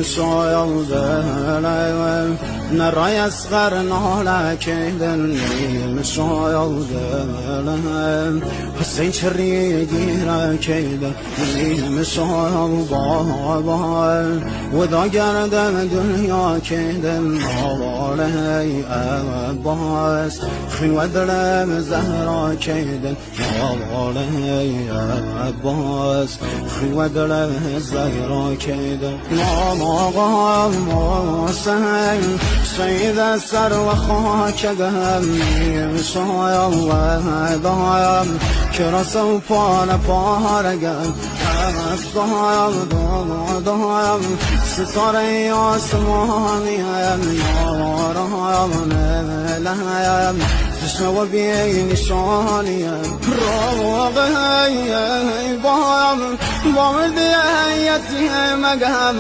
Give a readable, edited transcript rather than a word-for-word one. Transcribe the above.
شاید نرای اصغر نالکیدن شاید حسین چری گیره کیدن شاید و دا گردم دنیا کیدن آواله عباس خین و دلم زهرا کیدن آواله عباس خین و دلم زهرا کیدن آقا حسین سید سر و خاکدم شاید دایم که رسو پان پارگم دایم ستاره آسمانیم یارم نلیم چشم و بی نشانیم راقه بایم با مردیتی مگم